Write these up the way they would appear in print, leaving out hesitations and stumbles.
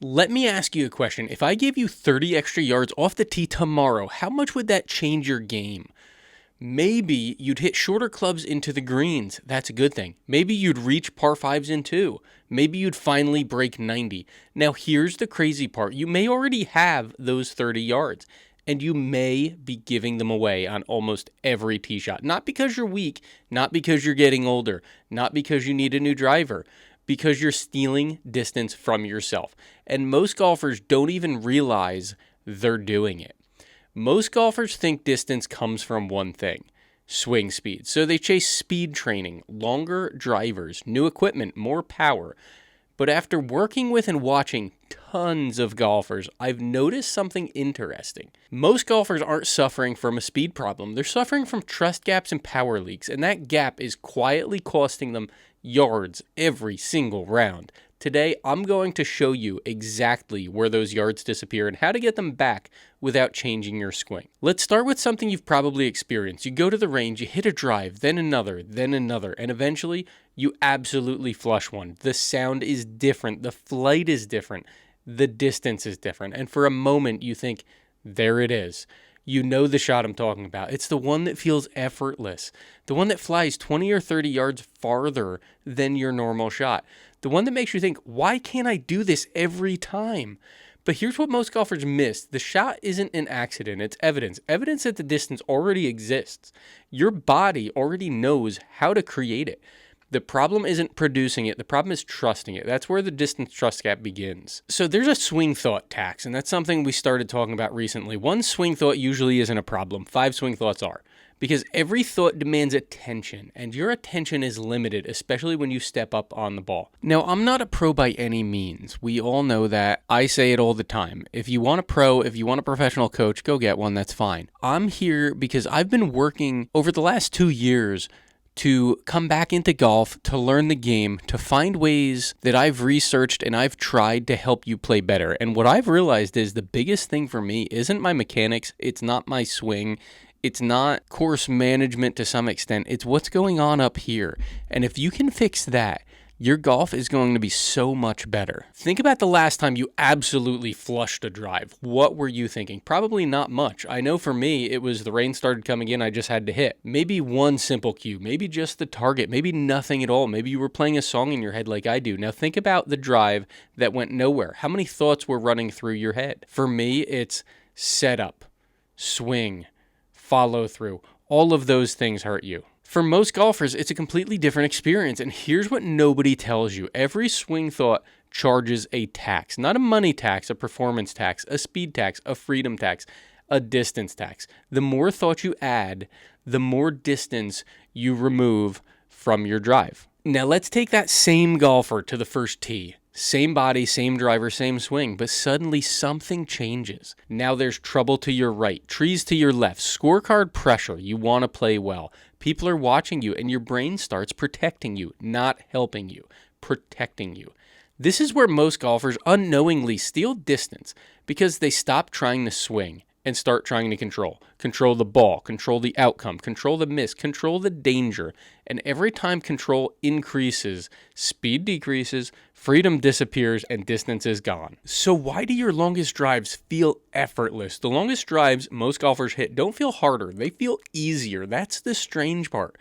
Let me ask you a question. If I gave you 30 extra yards off the tee tomorrow, how much would that change your game? Maybe you'd hit shorter clubs into the greens. That's a good thing. Maybe you'd reach par fives in two. Maybe you'd finally break 90. Now, here's the crazy part. You may already have those 30 yards, and you may be giving them away on almost every tee shot. Not because you're weak, not because you're getting older, not because you need a new driver, because you're stealing distance from yourself. And most golfers don't even realize they're doing it. Most golfers think distance comes from one thing, swing speed. So they chase speed training, longer drivers, new equipment, more power. But after working with and watching tons of golfers, I've noticed something interesting. Most golfers aren't suffering from a speed problem. They're suffering from trust gaps and power leaks, and that gap is quietly costing them yards every single round. Today, I'm going to show you exactly where those yards disappear and how to get them back without changing your swing. Let's start with something you've probably experienced. You go to the range, you hit a drive, then another, and eventually you absolutely flush one. The sound is different, the flight is different, the distance is different, and for a moment you think, there it is. You know the shot I'm talking about. It's the one that feels effortless. The one that flies 20 or 30 yards farther than your normal shot. The one that makes you think, why can't I do this every time? But here's what most golfers miss. The shot isn't an accident. It's evidence. Evidence that the distance already exists. Your body already knows how to create it. The problem isn't producing it. The problem is trusting it. That's where the distance trust gap begins. So there's a swing thought tax, and that's something we started talking about recently. One swing thought usually isn't a problem. 5 swing thoughts are. Because every thought demands attention, and your attention is limited, especially when you step up on the ball. Now, I'm not a pro by any means. We all know that. I say it all the time. If you want a pro, if you want a professional coach, go get one. That's fine. I'm here because I've been working over the last 2 years to come back into golf, to learn the game, to find ways that I've researched and I've tried to help you play better. And what I've realized is the biggest thing for me isn't my mechanics, it's not my swing, it's not course management to some extent, it's what's going on up here. And if you can fix that, your golf is going to be so much better. Think about the last time you absolutely flushed a drive. What were you thinking? Probably not much. I know for me, it was the rain started coming in, I just had to hit. Maybe one simple cue, maybe just the target, maybe nothing at all. Maybe you were playing a song in your head like I do. Now think about the drive that went nowhere. How many thoughts were running through your head? For me, it's setup, swing, follow through. All of those things hurt you. For most golfers, it's a completely different experience, and here's what nobody tells you. Every swing thought charges a tax, not a money tax, a performance tax, a speed tax, a freedom tax, a distance tax. The more thought you add, the more distance you remove from your drive. Now let's take that same golfer to the first tee. Same body, same driver, same swing, but suddenly something changes. Now there's trouble to your right, trees to your left, scorecard pressure. You want to play well. People are watching you, and your brain starts protecting you, not helping you, protecting you. This is where most golfers unknowingly steal distance because they stop trying to swing and start trying to control. Control the ball, control the outcome, control the miss, control the danger. And every time control increases, speed decreases, freedom disappears, and distance is gone. So why do your longest drives feel effortless? The longest drives most golfers hit don't feel harder. They feel easier. That's the strange part.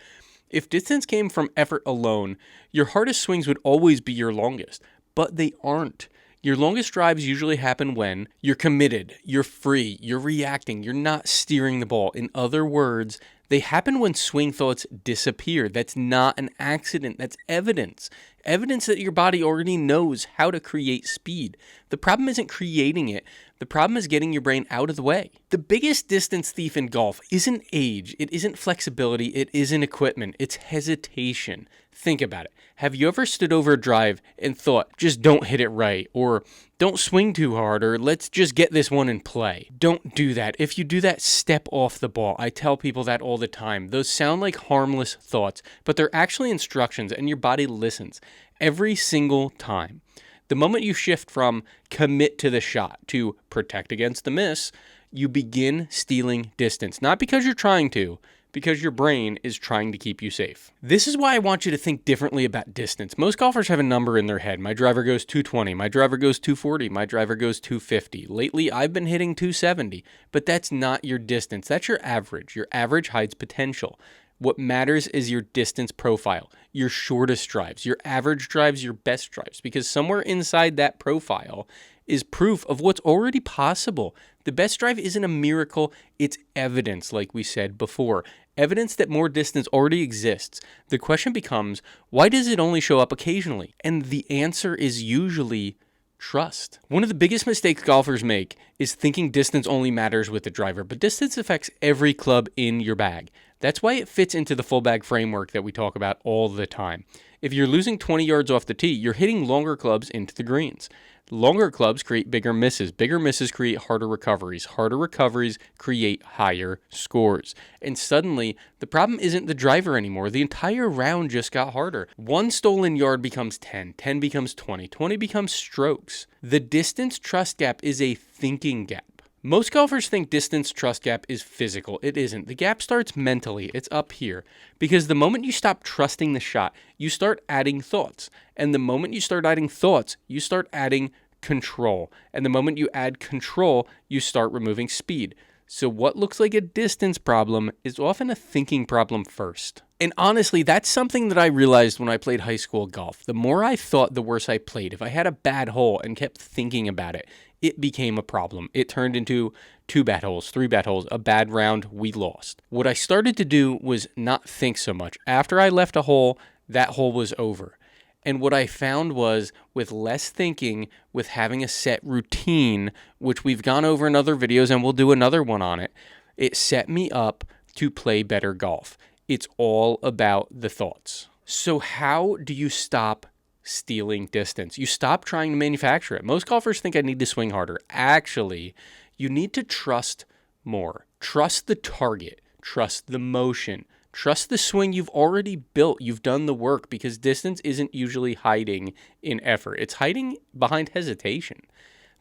If distance came from effort alone, your hardest swings would always be your longest. But they aren't. Your longest drives usually happen when you're committed, you're free, you're reacting, you're not steering the ball. In other words, they happen when swing thoughts disappear. That's not an accident. That's evidence. Evidence that your body already knows how to create speed. The problem isn't creating it. The problem is getting your brain out of the way. The biggest distance thief in golf isn't age. It isn't flexibility. It isn't equipment. It's hesitation. Think about it. Have you ever stood over a drive and thought, just don't hit it right, or don't swing too hard, or let's just get this one in play? Don't do that. If you do that, step off the ball. I tell people that all the time. Those sound like harmless thoughts, but they're actually instructions, and your body listens every single time. The moment you shift from commit to the shot to protect against the miss, you begin stealing distance. Not because you're trying to, because your brain is trying to keep you safe. This is why I want you to think differently about distance. Most golfers have a number in their head. My driver goes 220, my driver goes 240, my driver goes 250. Lately, I've been hitting 270, but that's not your distance. That's your average. Your average hides potential. What matters is your distance profile, your shortest drives, your average drives, your best drives, because somewhere inside that profile is proof of what's already possible. The best drive isn't a miracle, it's evidence, like we said before. Evidence that more distance already exists. The question becomes, why does it only show up occasionally? And the answer is usually trust. One of the biggest mistakes golfers make is thinking distance only matters with the driver, but distance affects every club in your bag. That's why it fits into the full bag framework that we talk about all the time. If you're losing 20 yards off the tee, you're hitting longer clubs into the greens. Longer clubs create bigger misses. Bigger misses create harder recoveries. Harder recoveries create higher scores. And suddenly, the problem isn't the driver anymore. The entire round just got harder. 1 stolen yard becomes 10. 10 becomes 20. 20 becomes strokes. The distance trust gap is a thinking gap. Most golfers think distance trust gap is physical. It isn't. The gap starts mentally. It's up here. Because the moment you stop trusting the shot, you start adding thoughts. And the moment you start adding thoughts, you start adding control. And the moment you add control, you start removing speed. So what looks like a distance problem is often a thinking problem first. And honestly, that's something that I realized when I played high school golf. The more I thought, the worse I played. If I had a bad hole and kept thinking about it, it became a problem. It turned into 2 bad holes, 3 bad holes, a bad round, we lost. What I started to do was not think so much. After I left a hole, that hole was over. And what I found was with less thinking, with having a set routine, which we've gone over in other videos and we'll do another one on it, it set me up to play better golf. It's all about the thoughts. So how do you stop stealing distance? You stop trying to manufacture it. Most golfers think I need to swing harder. Actually, you need to trust more. Trust the target. Trust the motion. Trust the swing you've already built. You've done the work, because distance isn't usually hiding in effort. It's hiding behind hesitation.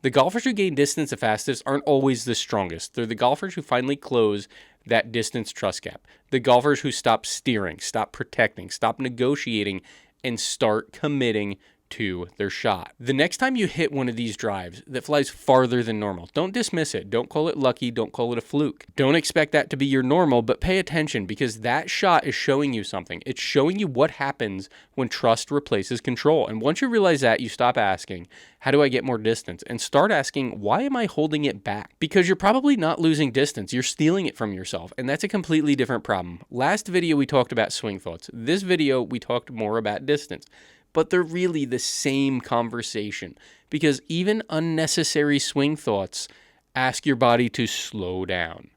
The golfers who gain distance the fastest aren't always the strongest. They're the golfers who finally close that distance trust gap. The golfers who stop steering, stop protecting, stop negotiating, and start committing to their shot. The next time you hit one of these drives that flies farther than normal, don't dismiss it. Don't call it lucky. Don't call it a fluke. Don't expect that to be your normal, but pay attention, because that shot is showing you something. It's showing you what happens when trust replaces control. And once you realize that, you stop asking, how do I get more distance? And start asking, why am I holding it back? Because you're probably not losing distance. You're stealing it from yourself. And that's a completely different problem. Last video, we talked about swing thoughts. This video, we talked more about distance. But they're really the same conversation, because even unnecessary swing thoughts ask your body to slow down,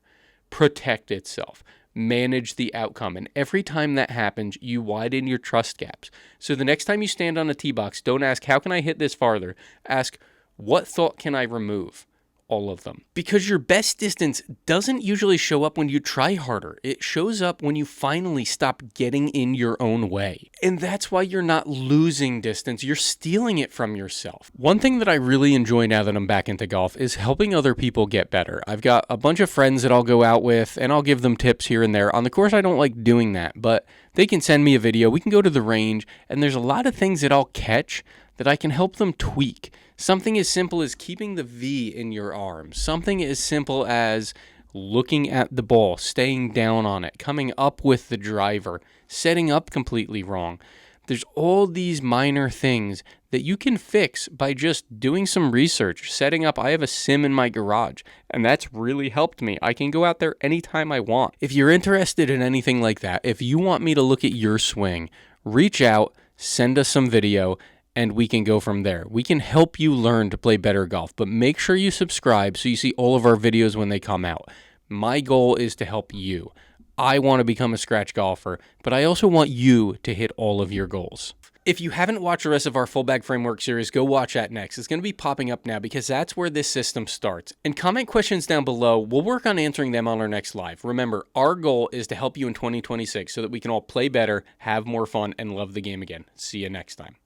protect itself, manage the outcome. And every time that happens, you widen your trust gaps. So the next time you stand on a tee box, don't ask, how can I hit this farther? Ask, what thought can I remove? All of them. Because your best distance doesn't usually show up when you try harder. It shows up when you finally stop getting in your own way. And that's why you're not losing distance. You're stealing it from yourself. One thing that I really enjoy now that I'm back into golf is helping other people get better. I've got a bunch of friends that I'll go out with and I'll give them tips here and there. On the course, I don't like doing that, but they can send me a video. We can go to the range, and there's a lot of things that I'll catch that I can help them tweak. Something as simple as keeping the V in your arm. Something as simple as looking at the ball, staying down on it, coming up with the driver, setting up completely wrong. There's all these minor things that you can fix by just doing some research, setting up. I have a sim in my garage, and that's really helped me. I can go out there anytime I want. If you're interested in anything like that, if you want me to look at your swing, reach out, send us some video, and we can go from there. We can help you learn to play better golf, but make sure you subscribe so you see all of our videos when they come out. My goal is to help you. I want to become a scratch golfer, but I also want you to hit all of your goals. If you haven't watched the rest of our Full Bag Framework series, go watch that next. It's going to be popping up now because that's where this system starts. And comment questions down below. We'll work on answering them on our next live. Remember, our goal is to help you in 2026 so that we can all play better, have more fun, and love the game again. See you next time.